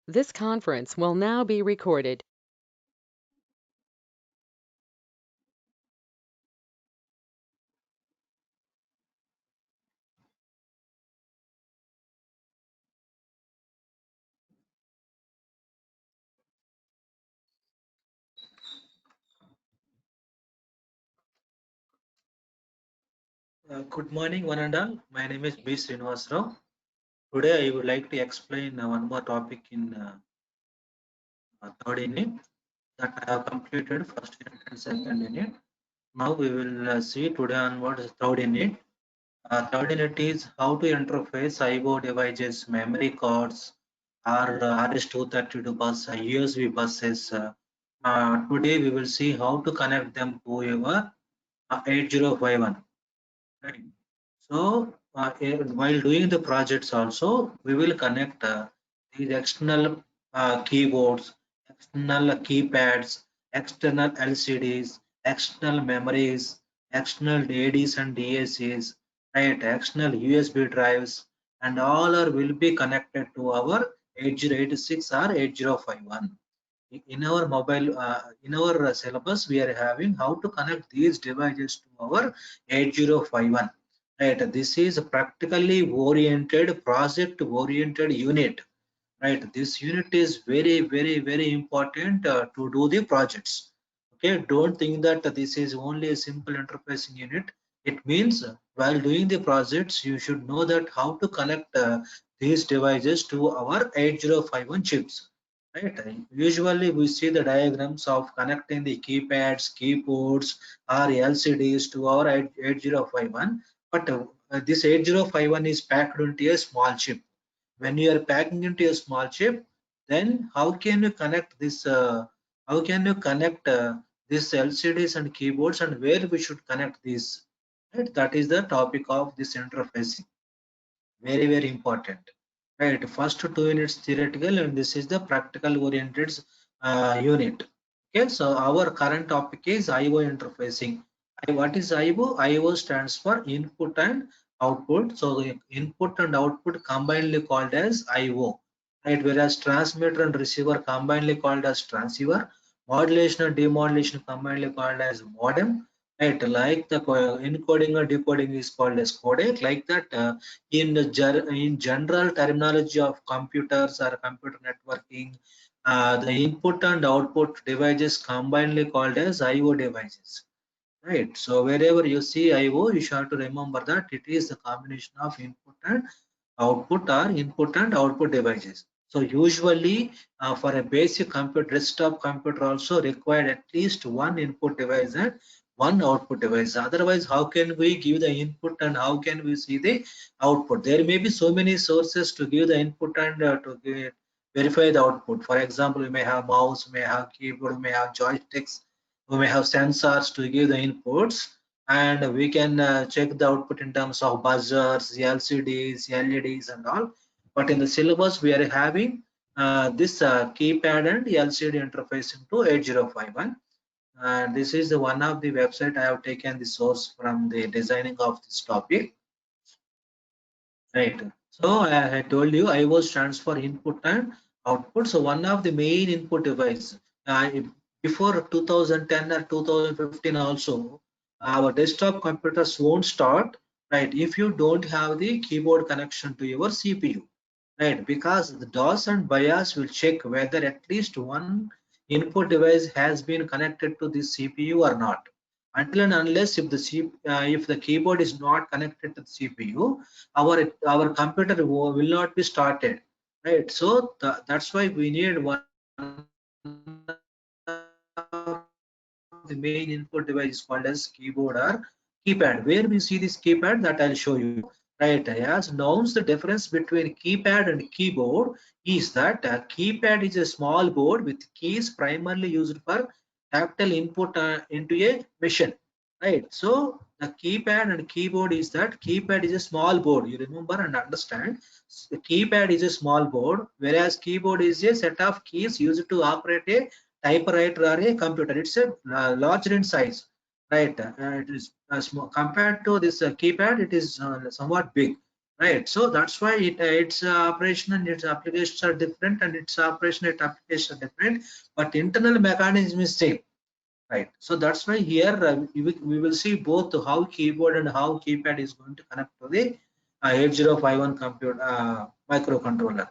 This conference will now be recorded. Good morning, one and all. My name is B. Srinivas Rao. Today, I would like to explain one more topic in third unit that I have completed first unit and second unit. Now we will see today onwards third unit. Third unit is how to interface I/O devices, memory cards, or RS-232 bus, USB buses. Today, we will see how to connect them to your 8051. Right. So, while doing the projects also, we will connect these external keyboards, external keypads, external LCDs, external memories, external ADs and DACs, right? External USB drives, and all are will be connected to our 8086 or 8051. In our mobile, in our syllabus, we are having how to connect these devices to our 8051. Right, this is a practically oriented, project oriented unit. Right, this unit is very important to do the projects. Okay, don't think that this is only a simple interfacing unit. It means while doing the projects, you should know that how to connect these devices to our 8051 chips. Right, usually we see the diagrams of connecting the keypads, keyboards, or LCDs to our 8051, but this 8051 is packed into a small chip. When you are packing into a small chip, then how can you connect this how can you connect these LCDs and keyboards, and where we should connect these, right? That is the topic of this interfacing. Very important, right? First 2 units theoretical, and this is the practical oriented unit. Okay, so our current topic is IO interfacing. What is IO? IO stands for input and output. So input and output combinedly called as IO, right? Whereas transmitter and receiver combinedly called as transceiver, modulation and demodulation combinedly called as modem, right? Like the encoding or decoding is called as codec. Like that, in general terminology of computers or computer networking, the input and output devices combinedly called as IO devices. Right. So wherever you see IO, you should have to remember that it is the combination of input and output, or input and output devices. So usually for a basic computer, desktop computer also required at least one input device and one output device. Otherwise, how can we give the input and how can we see the output? There may be so many sources to give the input and verify the output. For example, we may have mouse, we may have keyboard, we may have joysticks, we may have sensors to give the inputs, and we can check the output in terms of buzzers, LCDs, LEDs and all. But in the syllabus we are having this keypad and LCD interfacing to 8051. And this is the one of the website I have taken the source from the designing of this topic. Right. So I told you IO stands for input and output. So one of the main input device before 2010 or 2015 also, our desktop computers won't start, right, if you don't have the keyboard connection to your CPU, right? Because the DOS and BIOS will check whether at least one input device has been connected to the CPU or not. Until and unless if the keyboard is not connected to the CPU, our computer will not be started, right? So that's why we need one of the main input device called as keyboard or keypad. Where we see this keypad, that I'll show you, right? As nouns, the difference between keypad and keyboard is that keypad is a small board with keys primarily used for tactile input into a machine, right? So the keypad and keyboard is that keypad is a small board. You remember and understand. The keypad is a small board, whereas keyboard is a set of keys used to operate a typewriter or a computer. It's a larger in size, right? It is small compared to this keypad. It is somewhat big. right? So that's why its operation and its applications are different, and its operation and applications are different, but internal mechanism is same, right? So that's why here we will see both how keyboard and how keypad is going to connect to the 8051 computer microcontroller.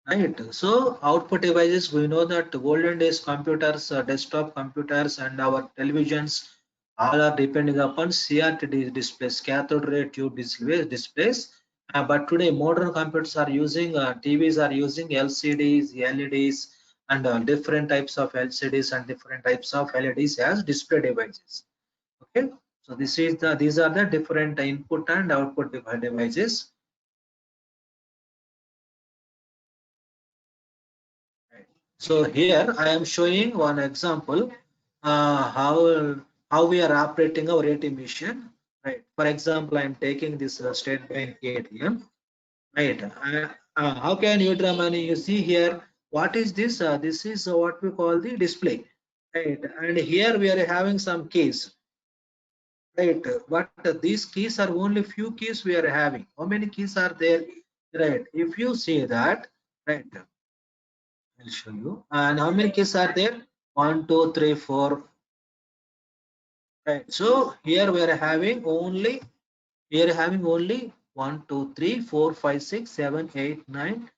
Right. So output devices, we know that olden days computers, desktop computers, and our televisions all are depending upon CRT displays, cathode ray tube displays. But today modern computers are using, TVs are using LCDs, LEDs, and different types of LCDs and different types of LEDs as display devices. Okay. So these are the different input and output devices. So here I am showing one example how we are operating our ATM machine. Right. For example, I am taking this State Bank ATM. Right. How can you draw money? You see here. What is this? This is what we call the display. Right. And here we are having some keys. Right. But these keys are only few keys we are having. How many keys are there? Right. If you see that, right. I'll show you. And how many keys are there? One, two, three, four. Right. So here we are having only one, two, three, four, five, six, seven, eight, nine,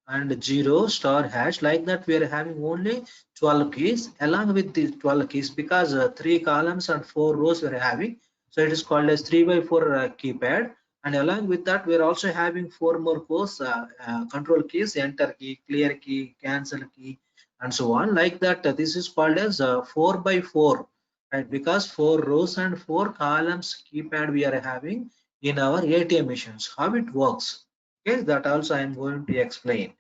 and 0 star hash. Like that, we are having only 12 keys. Along with these 12 keys, because 3 columns and 4 rows we are having, so it is called as 3 by 4 keypad. And along with that, we are also having 4 more control keys: enter key, clear key, cancel key, and so on. Like that, this is called as 4 by 4, right? Because 4 rows and 4 columns keypad we are having in our ATM machines. How it works? Okay, that also I am going to explain.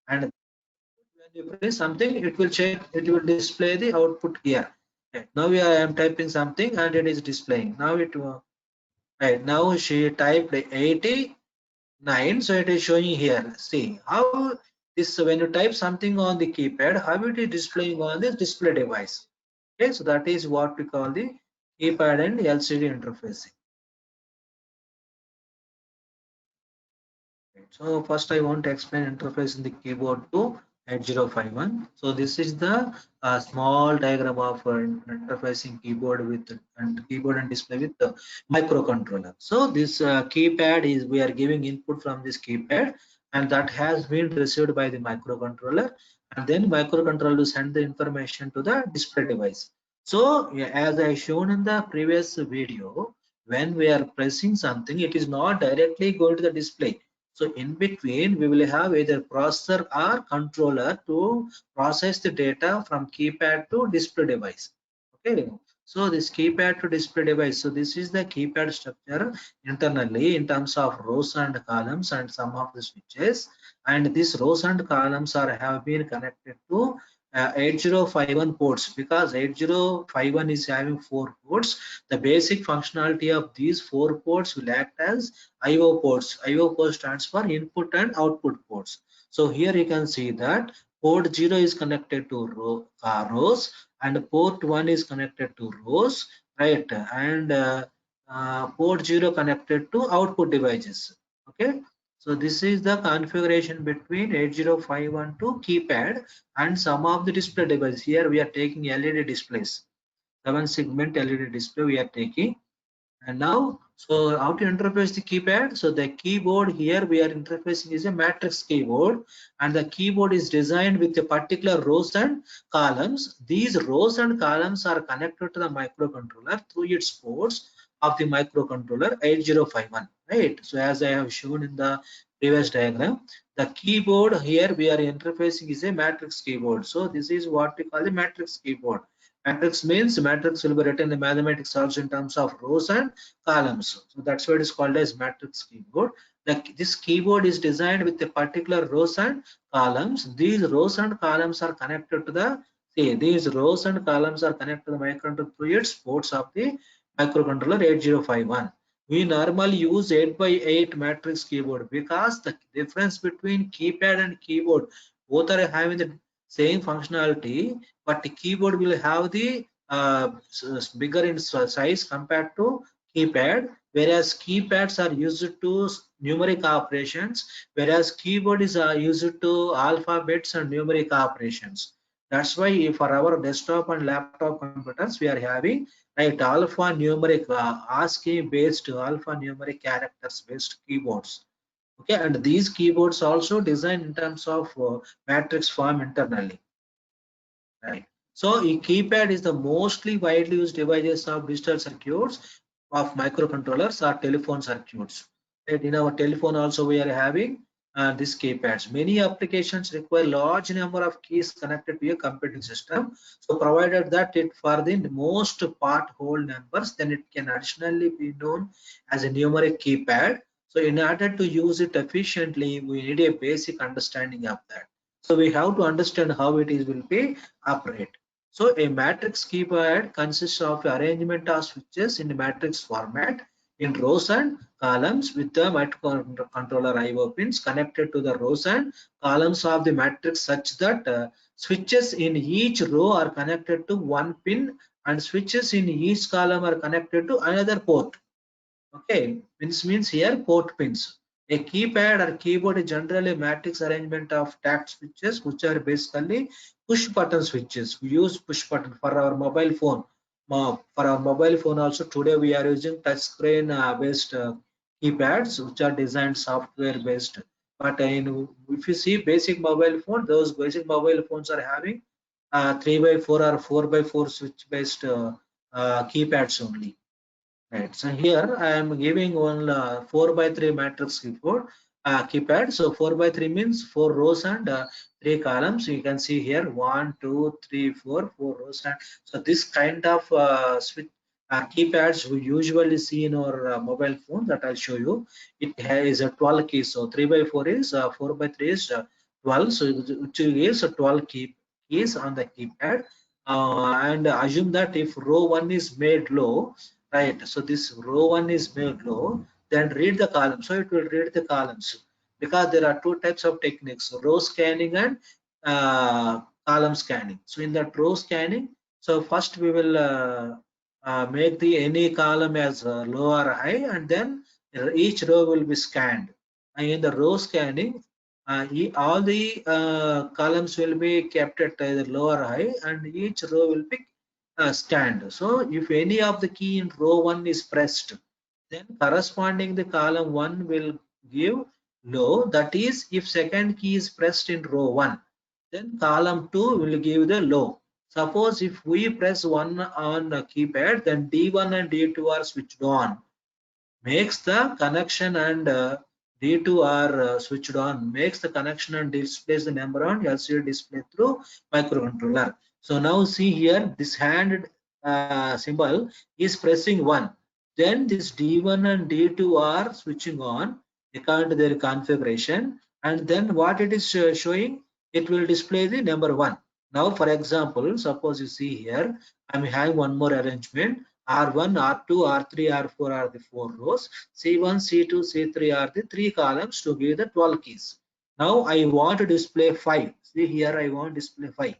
And when you press something, it will check, it will display the output here. Okay, now I am typing something and it is displaying. Now right now she typed 89, so it is showing here. See how this, when you type something on the keypad, how it is displaying on this display device. Okay, so that is what we call the keypad and LCD interfacing. So first I want to explain interface in the keyboard to 8051. So this is the small diagram of interfacing keyboard with and keyboard and display with the microcontroller. So this keypad is, we are giving input from this keypad, and that has been received by the microcontroller, and then microcontroller will send the information to the display device. So yeah, as I shown in the previous video, when we are pressing something, it is not directly going to the display. So in between, we will have either processor or controller to process the data from keypad to display device. Okay. So this keypad to display device. So this is the keypad structure internally in terms of rows and columns and some of the switches. And these rows and columns have been connected to 8051 ports, because 8051 is having 4 ports. The basic functionality of these 4 ports will act as IO ports. IO port stands for input and output ports. So here you can see that port 0 is connected to rows, and port 1 is connected to rows, right? And port 0 connected to output devices. Okay. So this is the configuration between 8051 to keypad and some of the display devices. Here we are taking LED displays, 7 segment LED display we are taking. And now, so how to interface the keypad? So the keyboard here we are interfacing is a matrix keyboard, and the keyboard is designed with a particular rows and columns. These rows and columns are connected to the microcontroller through its ports of the microcontroller 8051, right? So as I have shown in the previous diagram, the keyboard here we are interfacing is a matrix keyboard. So this is what we call the matrix keyboard. Matrix means matrix will be written in mathematics also in terms of rows and columns. So that's why it is called as matrix keyboard. This keyboard is designed with a particular rows and columns. These rows and columns are connected to the, see, these rows and columns are connected to the microcontroller through its ports of the microcontroller 8051. We normally use 8 by 8 matrix keyboard because the difference between keypad and keyboard, both are having the same functionality, but the keyboard will have the bigger in size compared to keypad, whereas keypads are used to numeric operations, whereas keyboard is used to alphabets and numeric operations. That's why for our desktop and laptop computers, we are having right alphanumeric ASCII based alphanumeric characters based keyboards. Okay, and these keyboards also designed in terms of matrix form internally. Right. So a keypad is the mostly widely used devices of digital circuits of microcontrollers or telephone circuits. And in our telephone also we are having these keypads. Many applications require large number of keys connected to a computing system. So provided that it for the most part whole numbers, then it can additionally be known as a numeric keypad. So in order to use it efficiently, we need a basic understanding of that. So we have to understand how it is will be operate. So a matrix keypad consists of arrangement of switches in matrix format in rows and columns with the microcontroller IO pins connected to the rows and columns of the matrix such that switches in each row are connected to one pin and switches in each column are connected to another port. Okay, means here port pins. A keypad or keyboard is generally a matrix arrangement of tact switches, which are basically push button switches. We use push button for our mobile phone. For our mobile phone also today we are using touch screen based keypads, which are designed software based. But if you see basic mobile phone, those basic mobile phones are having 3 by 4 or 4 by 4 switch based keypads only. Right. So here I am giving one 4 by 3 matrix keypad. So 4 by 3 means 4 rows and 3 columns. You can see here 1, 2, 3, 4, 4 rows. And so this kind of switch keypads we usually see in our mobile phone that I'll show you. It has a 12 keys. So 3 by 4 is 4 by 3 is 12. So which is 12 keys on the keypad. And assume that if row 1 is made low, right, so this row 1 is made low, then read the column, so it will read the columns because there are two types of techniques, row scanning and column scanning. So in that row scanning, so first we will make the any column as low or high, and then each row will be scanned. And in the row scanning, all the columns will be kept at either low or high, and each row will be scanned. So if any of the key in row 1 is pressed, then corresponding the column 1 will give low. That is, if second key is pressed in row 1, then column 2 will give the low. Suppose if we press 1 on a keypad, then D1 and D2 are switched on. Makes the connection and D2 are switched on, makes the connection and displays the number on LCD display through microcontroller. So now see here, this hand symbol is pressing 1. Then this D1 and D2 are switching on according to their configuration. And then what it is showing, it will display the number 1. Now, for example, suppose you see here, I'm having one more arrangement. R1, R2, R3, R4 are the 4 rows. C1, C2, C3 are the 3 columns to give the 12 keys. Now I want to display 5. See here, I want to display 5.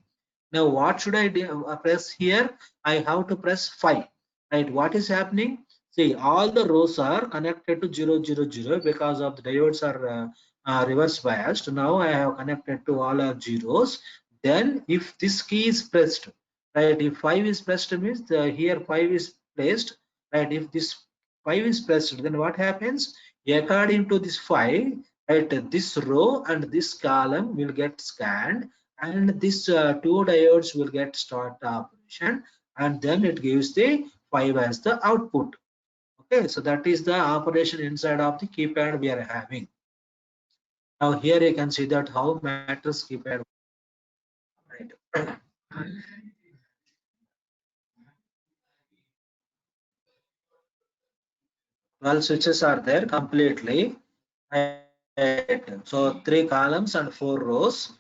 Now what should I press here? I have to press 5. Right? What is happening? See, all the rows are connected to 0, 0, 0 because of the diodes are reverse biased. Now I have connected to all our zeros. Then if this key is pressed, right, if 5 is pressed means here 5 is placed, right, if this 5 is pressed, then what happens? According to this 5, right, this row and this column will get scanned, and this two diodes will get start operation, and then it gives the 5 as the output. Okay, so that is the operation inside of the keypad we are having. Now here you can see that how matters keypad, right. 12 switches are there completely. Right. So 3 columns and 4 rows.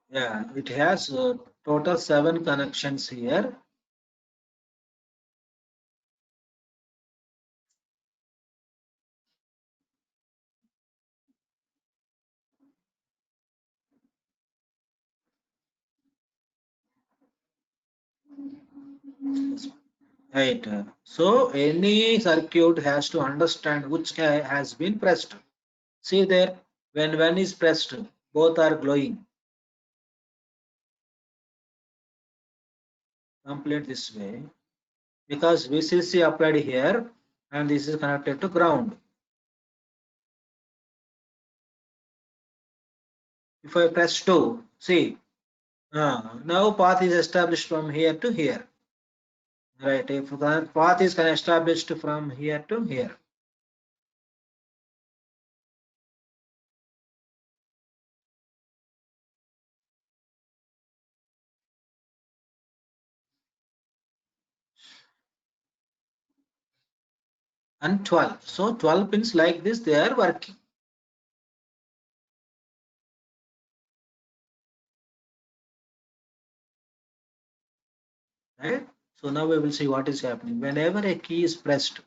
Yeah, it has total 7 connections here. Right. So any circuit has to understand which has been pressed. See there, when one is pressed, both are glowing. Complete this way, because VCC applied here and this is connected to ground. If I press 2, see, now path is established from here to here. Right, if the path is established from here to here. And 12. So 12 pins like this, they are working. Right? So now we will see what is happening. Whenever a key is pressed,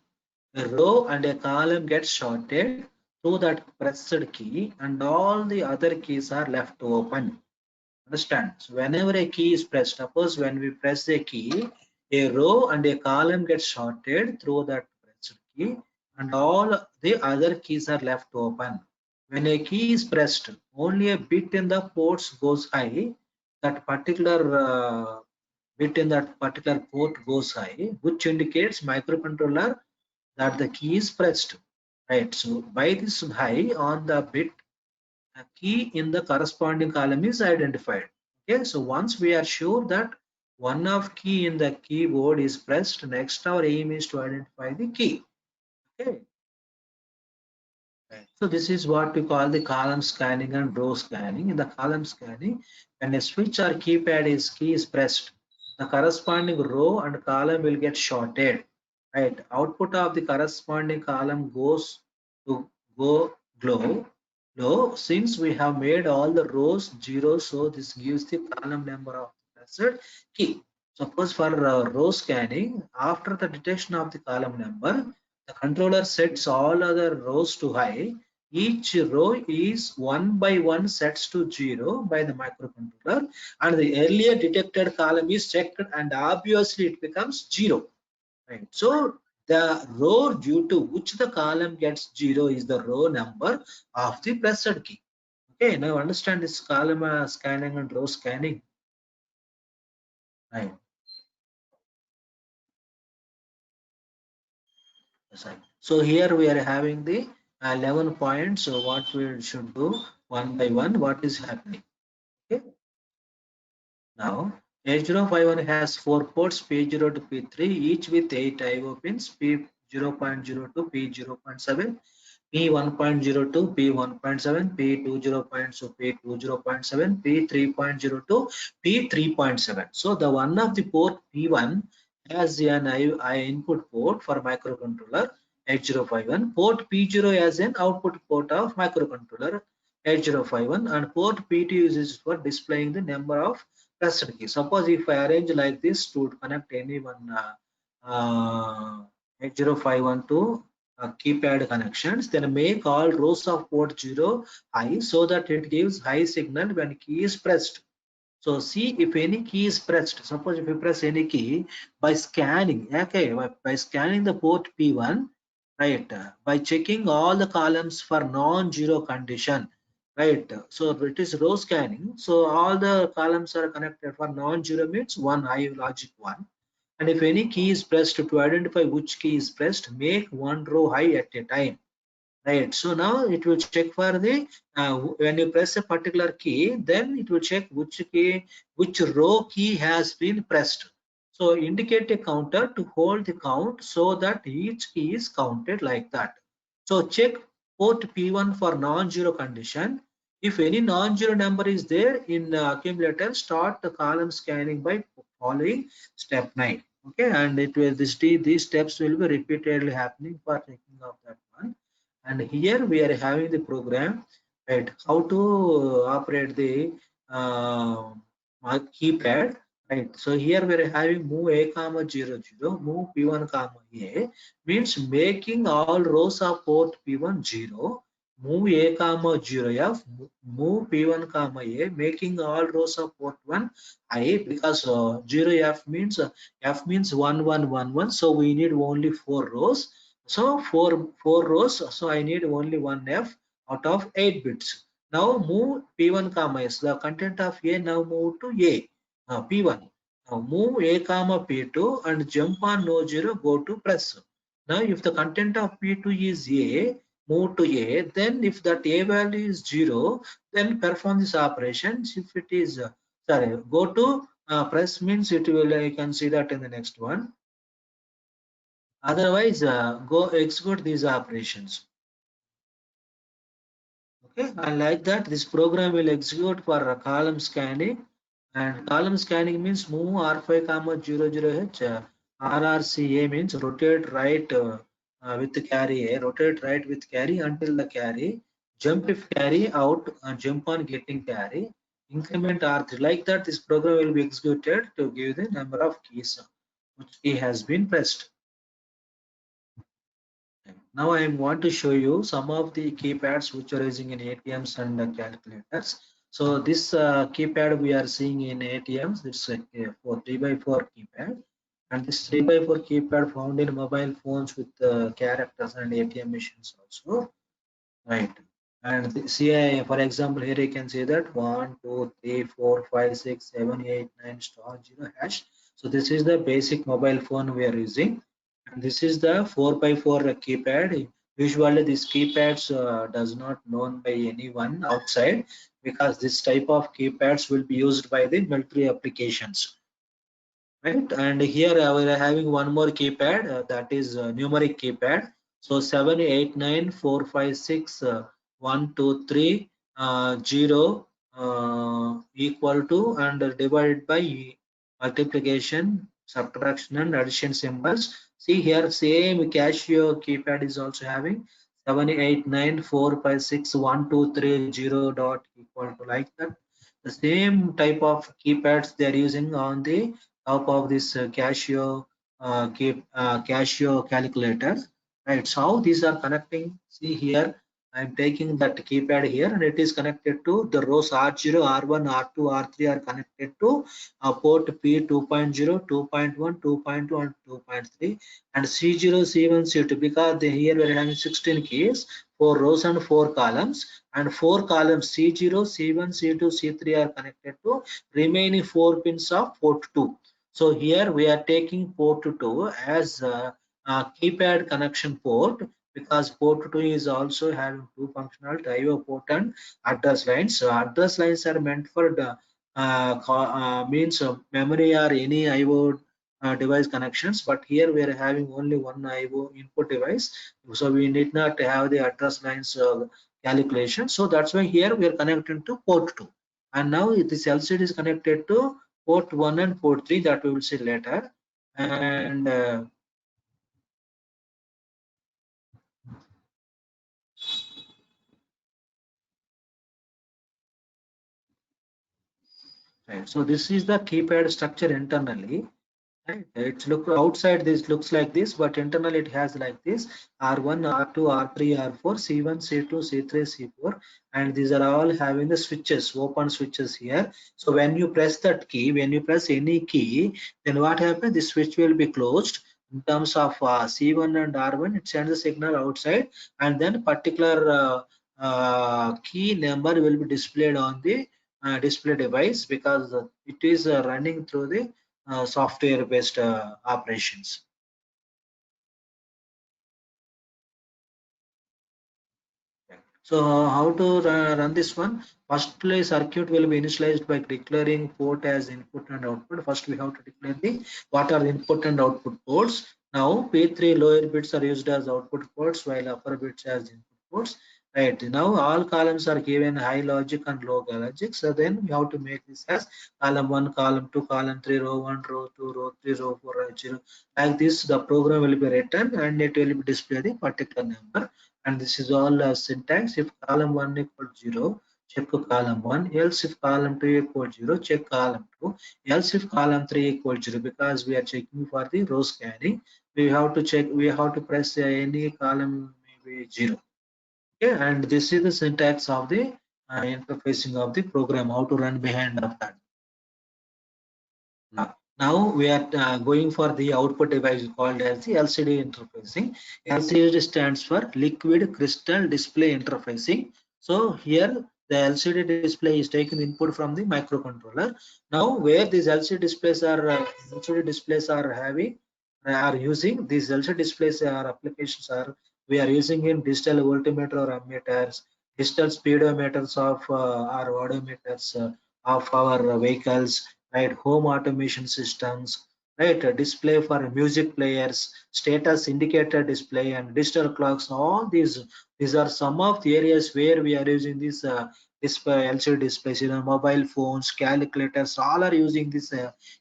a row and a column gets shorted through that pressed key and all the other keys are left open. Understand? So whenever a key is pressed, suppose when we press a key, a row and a column gets shorted through that pressed key and all the other keys are left open. When a key is pressed, only a bit in the ports goes high. That particular bit in that particular port goes high, which indicates microcontroller that the key is pressed. Right. So by this high on the bit, a key in the corresponding column is identified. Okay. So once we are sure that one of key in the keyboard is pressed, next our aim is to identify the key. Okay. So this is what we call the column scanning and row scanning. In the column scanning, when a switch or keypad key is pressed, the corresponding row and column will get shorted. Right. Output of the corresponding column goes to go low. Since we have made all the rows 0, so this gives the column number of the pressed key. Suppose for row scanning, after the detection of the column number, the controller sets all other rows to high. Each row is one by one sets to 0 by the microcontroller, and the earlier detected column is checked and obviously it becomes 0. Right. So the row due to which the column gets 0 is the row number of the pressed key. Okay, now understand this column scanning and row scanning. Right. So here we are having the 11 points. So what we should do one by one, what is happening. Okay. Now 8051 has 4 ports P0 to P3, each with 8 IO pins, P0.0 to P0.7, P1.02, P1.7, P20.0, P20.7, P3.0 to P3.7. So the one of the port P1 has an I input port for microcontroller 8051. Port P0 as an output port of microcontroller 8051, and port P2 is used for displaying the number of pressed keys. Suppose if I arrange like this to connect any one 8051 to keypad connections, then make all rows of port 0 high so that it gives high signal when key is pressed. So see if any key is pressed. Suppose if you press any key by scanning, okay, by scanning the port P1, right, by checking all the columns for non-zero condition, right. So it is row scanning. So all the columns are connected for non-zero means one high logic 1. And if any key is pressed, to identify which key is pressed, make one row high at a time. Right. So now it will check for the when you press a particular key, then it will check which row key has been pressed. So indicate a counter to hold the count so that each key is counted like that. So check port P1 for non-zero condition. If any non-zero number is there in accumulator, start the column scanning by following step 9. Okay, and it will these steps will be repeatedly happening for checking of that one. And here we are having the program, right, how to operate the keypad, right. So here we are having move a comma 00, move p1 comma a, means making all rows of port p1 0, move a comma 0f, move p1 comma a, making all rows of port 1 I, because 0f means f means 1 1 1 1, so we need only 4 rows. So four rows, so I need only one f out of 8 bits. Now move p1 comma s, the content of a now move to a, p1. Now move a comma p2 and jump on no 0, go to plus. Now if the content of p2 is a, move to a, then if that a value is 0, then perform this operation. If it is sorry, go to press means it will, you can see that in the next one. Otherwise go execute these operations. Okay, and like that this program will execute for column scanning, and column scanning means move r5 comma 00h, rrca means rotate right with carry a, rotate right with carry until the carry, jump if carry out, jump on getting carry, increment r3. Like that this program will be executed to give the number of keys which key has been pressed. Now I want to show you some of the keypads which are using in ATMs and calculators. So this keypad we are seeing in ATMs, it's a 3x4 keypad, and this 3x4 keypad found in mobile phones with characters and ATM machines also, right? And see, for example, here you can see that 1 2 3 4 5 6 7 8 9 star 0 hash. So this is the basic mobile phone we are using, and this is the 4x4 keypad. Usually this keypads does not known by anyone outside, because this type of keypads will be used by the military applications, right? And here we are having one more keypad, that is numeric keypad. So 7 8 9 4 5 6 1 2 3 0 equal to, and divided by multiplication, subtraction and addition symbols. See here same Casio keypad is also having 7 8 9 4 5 6 1 2 3 0 dot equal to, like that. The same type of keypads they are using on the top of this Casio calculator, right? So how these are connecting? See here, I'm taking that keypad here, and it is connected to the rows R0, R1, R2, R3 are connected to port P 2.0, 2.1, 2.2, and 2.3, and C0, C1, C2, because here we are having 16 keys, 4 rows and 4 columns, and 4 columns C0, C1, C2, C3 are connected to remaining 4 pins of port 2. So here we are taking port 2 as a keypad connection port, because port 2 is also having two functionality, IO port and address lines. So address lines are meant for the means memory or any IO device connections, but here we are having only one IO input device, so we need not have the address lines calculation. So that's why here we are connecting to port 2, and now this LCD is connected to port 1 and port 3, that we will see later. And right, so this is the keypad structure internally. Right. It's look outside this looks like this, but internally it has like this: R1, R2, R3, R4, C1, C2, C3, C4, and these are all having the switches, open switches here. So when you press that key, when you press any key, then what happens? The switch will be closed. In terms of C1 and R1, it sends a signal outside, and then particular key number will be displayed on the display device, because it is running through the software based operations. So how to run this one? Firstly, circuit will be initialized by declaring port as input and output. First we have to declare the what are the input and output ports. Now P3 lower bits are used as output ports, while upper bits as input ports. Right, now all columns are given high logic and low logic. So then we have to make this as column 1, column 2, column 3, row 1, row 2, row 3, row 4, row 0. Like this the program will be written, and it will be display the particular number. And this is all syntax. If column 1 equals 0, check column 1, else if column 2 equals 0, check column 2, else if column 3 equals 0, because we are checking for the row scanning, we have to check, we have to press any column maybe 0. Okay, and this is the syntax of the interfacing of the program, how to run behind of that. Now we are going for the output device called as the LCD interfacing. LCD stands for liquid crystal display interfacing. So here the LCD display is taking input from the microcontroller. Now where these LCD displays are having are using these LCD displays are applications are we are using in digital voltmeter or ammeters, digital speedometers of our odometers of our vehicles, right? Home automation systems, right? A display for music players, status indicator display, and digital clocks. All these are some of the areas where we are using this display LCD displays. You know, mobile phones, calculators, all are using this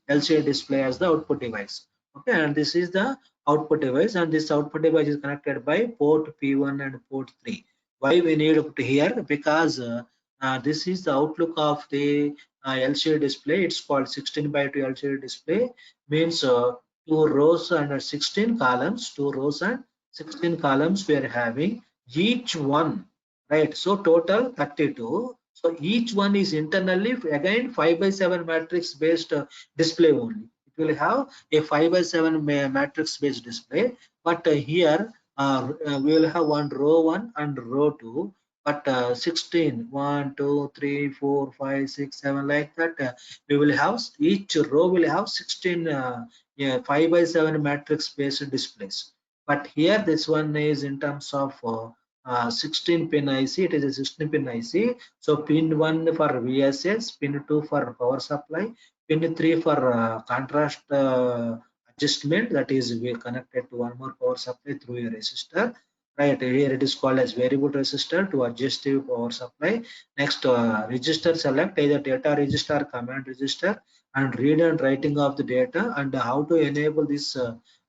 LCD display as the output device. Okay, and this is the output device, and this output device is connected by port P1 and port 3. Why we need it here? Because this is the outlook of the LCD display. It's called 16 by 2 LCD display, means 2 rows and 16 columns. 2 rows and 16 columns we are having, each one, right? So total 32. So each one is internally again 5 by 7 matrix based display only. It will have a 5 by 7 matrix based display, but here we will have one row 1 and row 2, but 16 1 2 3 4 5 6 7 like that we will have each row will have 16 yeah, 5 by 7 matrix based displays. But here this one is in terms of 16 pin IC. It is a 16 pin IC. So pin 1 for VSS, pin 2 for power supply, pin 3 for contrast adjustment, that is we connected to one more power supply through a resistor. Right here it is called as variable resistor to adjust the power supply. Next register select either data register, command register, and read and writing of the data, and how to enable this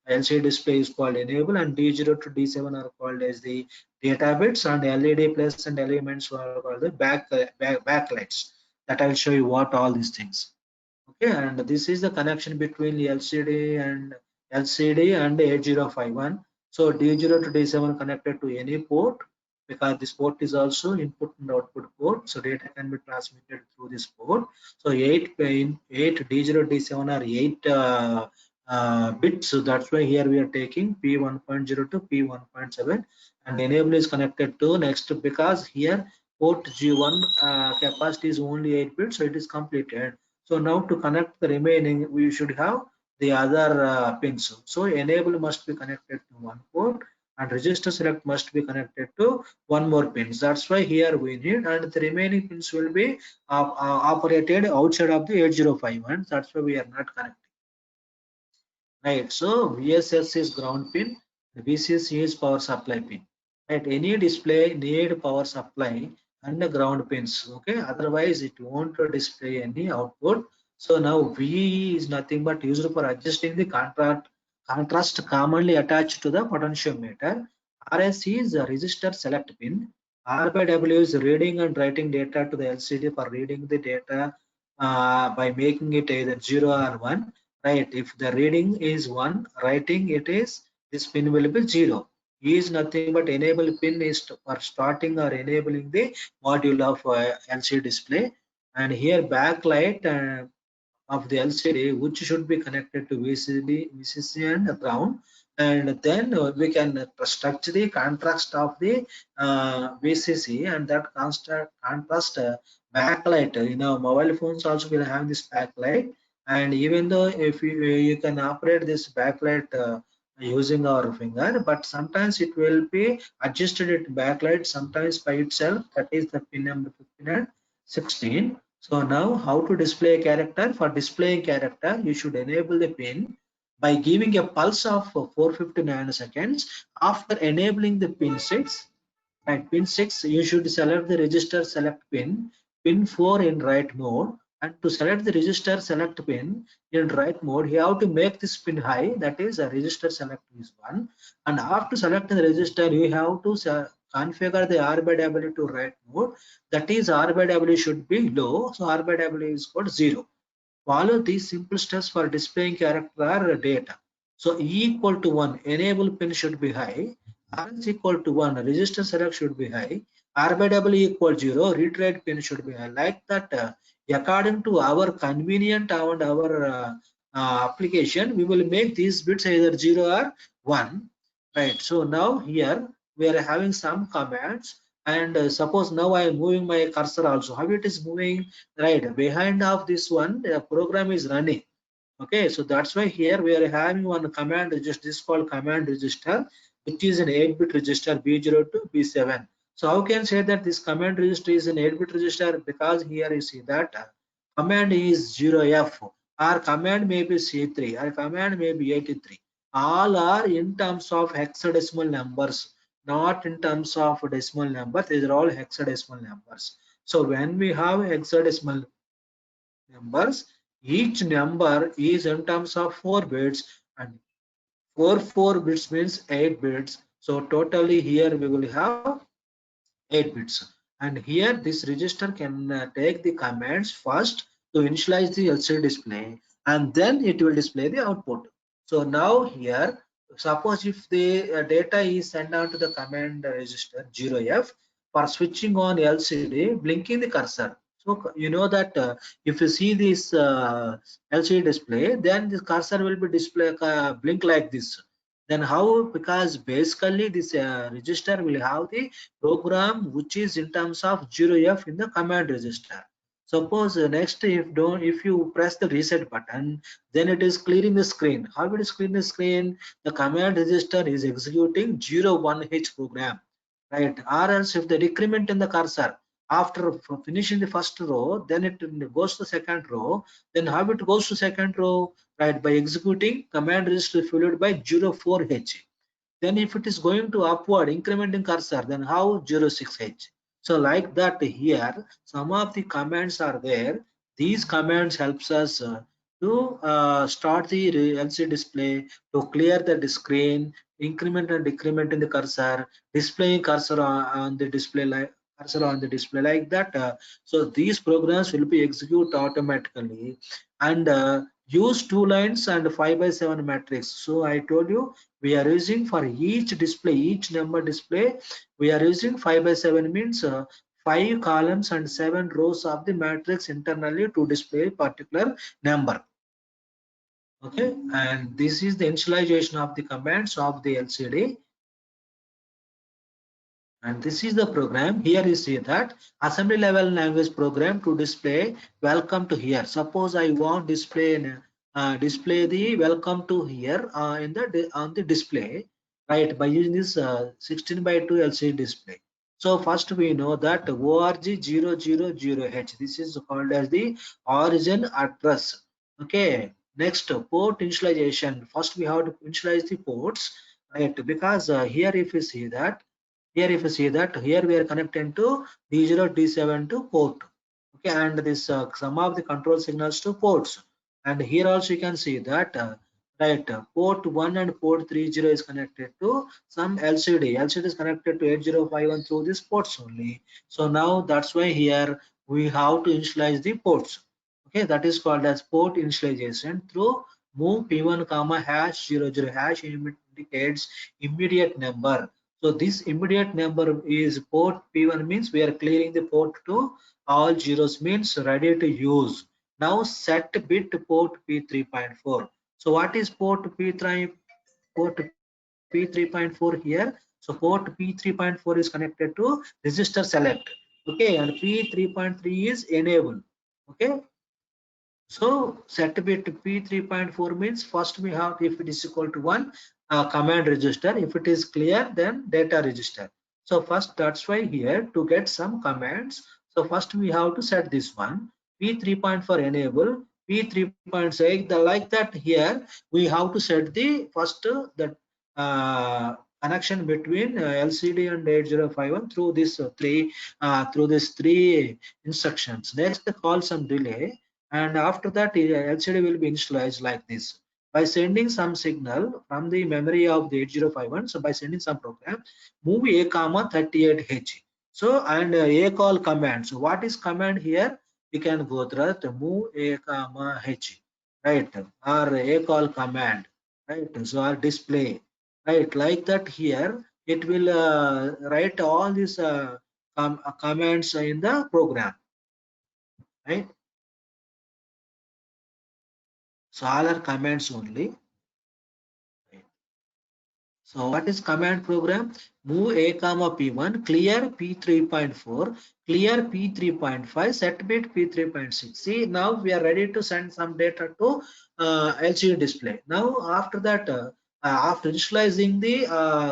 LCD display is called enable, and D0 to D7 are called as the data bits, and LED plus and elements are called the backlights. That I'll show you what all these things. Okay, and this is the connection between the LCD and 8051. So D0 to D7 connected to any port, because this port is also input and output port. So data can be transmitted through this port. So 8 D0 D7 are 8 bits. So that's why here we are taking P1.0 to P1.7, and enable is connected to next, because here port G1 capacity is only 8 bits, so it is completed. So now to connect the remaining, we should have the other pins. So enable must be connected to one port, and register select must be connected to one more pins. That's why here we need, and the remaining pins will be operated outside of the 8051. That's why we are not connecting. Right. So VSS is ground pin, the VCC is power supply pin. Right. Any display need power supply and the ground pins. Okay. Otherwise, it won't display any output. So now V is nothing but used for adjusting the contrast commonly attached to the potentiometer. RS is a resistor select pin. R by W is reading and writing data to the LCD for reading the data by making it either 0 or 1. Right, if the reading is 1, writing it is, this pin will be 0. E is nothing but enable pin is for starting or enabling the module of LCD display, and here backlight of the LCD, which should be connected to VCC and ground, and then we can structure the contrast of the VCC, and that contrast backlight. You know, mobile phones also will have this backlight, and even though if you can operate this backlight using our finger, but sometimes it will be adjusted at backlight sometimes by itself. That is the pin number 15 and 16. So now how to display a character? For displaying character, you should enable the pin by giving a pulse of 450 nanoseconds. After enabling the pin 6, at pin 6, you should select the register select pin 4 in write mode, and to select the register select pin in write mode, you have to make this pin high, that is a register select is 1, and after selecting the register, you have to configure the R by W to write mode, that is R by W should be low, so R by W is called 0. Follow these simple steps for displaying character or data. So E equal to 1, enable pin should be high. R is equal to 1, register select should be high. R by W equal 0, read write pin should be high. Like that, according to our convenient and our application, we will make these bits either 0 or 1. Right. So now here we are having some commands, and suppose now I am moving my cursor also. How it is moving? Right. Behind of this one, the program is running. Okay, so that's why here we are having one command register. This is called command register, which is an 8-bit register B0 to B7. So how can say that this command register is an 8-bit register? Because here you see that command is 0F, or command may be C3, or command may be 83. All are in terms of hexadecimal numbers, not in terms of decimal number. These are all hexadecimal numbers. So when we have hexadecimal numbers, each number is in terms of 4 bits, and 4 bits means 8 bits. So totally here we will have 8 bits, and here this register can take the commands first to initialize the LCD display, and then it will display the output. So now here, suppose if the data is sent down to the command register 0F for switching on LCD, blinking the cursor. So you know that if you see this LCD display, then the cursor will be display blink like this. Then how? Because basically this register will have the program which is in terms of 0F in the command register. Suppose next, if you press the reset button, then it is clearing the screen. How it is clearing the screen? The command register is executing 01H program, right? Or else if the decrement in the cursor after finishing the first row, then it goes to second row. Then how it goes to second row? Right, by executing command register followed by 04H. Then if it is going to upward incrementing cursor, then how? 06H. So like that here, some of the commands are there. These commands helps us to start the LCD display, to clear the screen, increment and decrement in the cursor, displaying cursor on the display like cursor on the display like that. So these programs will be executed automatically, and use 2 lines and 5 by 7 matrix. So I told you we are using for each display, each number display, we are using 5 by 7 means 5 columns and 7 rows of the matrix internally to display a particular number. Okay, and this is the initialization of the commands of the LCD. And this is the program. Here you see that assembly level language program to display welcome to here. Suppose I want display the welcome to here on the display, right, by using this 16 by 2 LCD display. So first we know that org000H, this is called as the origin address. Okay, next port initialization. First we have to initialize the ports, right, because here if you see that, here if you see that here we are connected to D0 D7 to port. Okay, and this some of the control signals to ports, and here also you can see that port 1 and port 30 is connected to some LCD is connected to 8051 through these ports only. So now that's why here we have to initialize the ports. Okay, that is called as port initialization through move p1 comma hash 00 hash indicates immediate number. So this immediate number is port P1 means we are clearing the port to all zeros means ready to use. Now set bit port P3.4. So what is port P3.4 here? So port P3.4 is connected to register select. Okay, and P3.3 is enable. Okay. So set bit P3.4 means first we have, if it is equal to 1, command register. If it is clear, then data register. So first, that's why here to get some commands. So first we have to set this one P3.4 enable, P3.6. Like that here we have to set the first that connection between LCD and 8051 through this through these three instructions. Next, call some delay, and after that LCD will be initialized like this by sending some signal from the memory of the 8051. So by sending some program move a comma 38H. So and a call command. So what is command here? We can go through the move a comma H, right, or a call command, right. So our display, right, like that here it will write all these commands in the program, right? So all are commands only. So what is command program? Move A comma P1, clear P3.4, clear P3.5, set bit P3.6. See, now we are ready to send some data to LCD display. Now after that, after initializing the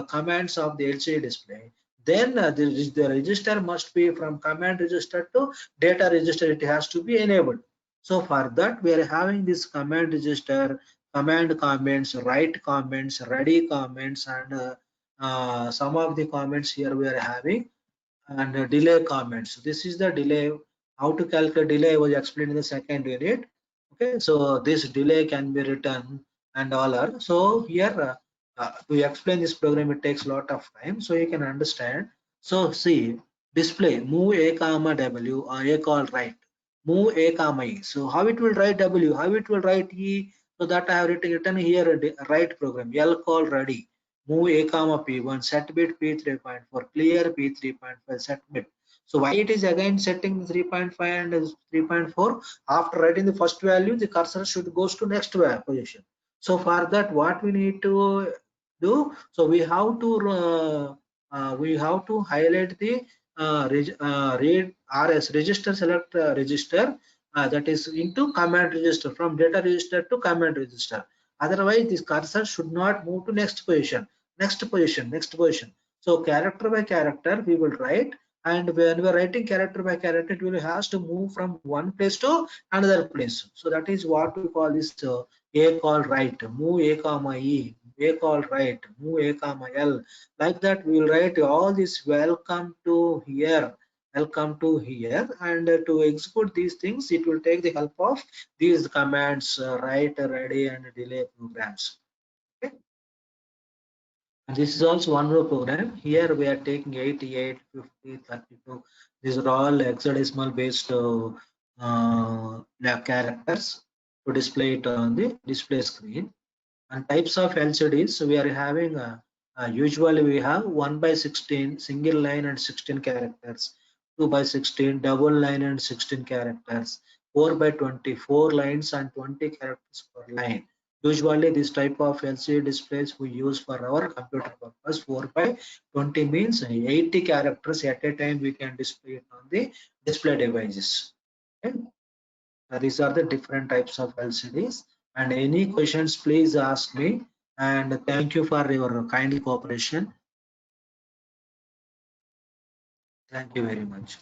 commands of the LCD display, then the register must be from command register to data register. It has to be enabled. So for that, we are having this command register, command comments, write comments, ready comments, and some of the comments here we are having, and delay comments. So this is the delay. How to calculate delay was explained in the second unit. Okay, so this delay can be written and all are. So here to explain this program, it takes a lot of time. So you can understand. So see, display move A comma W or A call write. Move A comma E. So how it will write W? How it will write E? So that I have written here a write program. L call ready. Move A comma P1, set bit P3.4, clear P3.5, set bit. So why it is again setting 3.5 and 3.4? After writing the first value, the cursor should goes to next position. So for that, what we need to do? So we have to highlight the read RS register, select register, that is into command register, from data register to command register. Otherwise, this cursor should not move to next position. Next position. So character by character we will write, and when we are writing character by character, it will has to move from one place to another place. So that is what we call this A call write, move A comma E, A call write, move A comma L. Like that we will write all this welcome to here, welcome to here, and to execute these things, it will take the help of these commands, write, ready, and delay programs. Okay. This is also one more program. Here we are taking 88, 50, 32. These are all hexadecimal based characters to display it on the display screen. And types of LCDs, so we are having usually we have 1 by 16 single line and 16 characters, 2 by 16 double line and 16 characters, 4 by 24 lines and 20 characters per line. Usually this type of LCD displays we use for our computer purpose. 4 by 20 means 80 characters at a time we can display it on the display devices. Okay? These are the different types of LCDs, and any questions please ask me, and thank you for your kind cooperation. Thank you very much.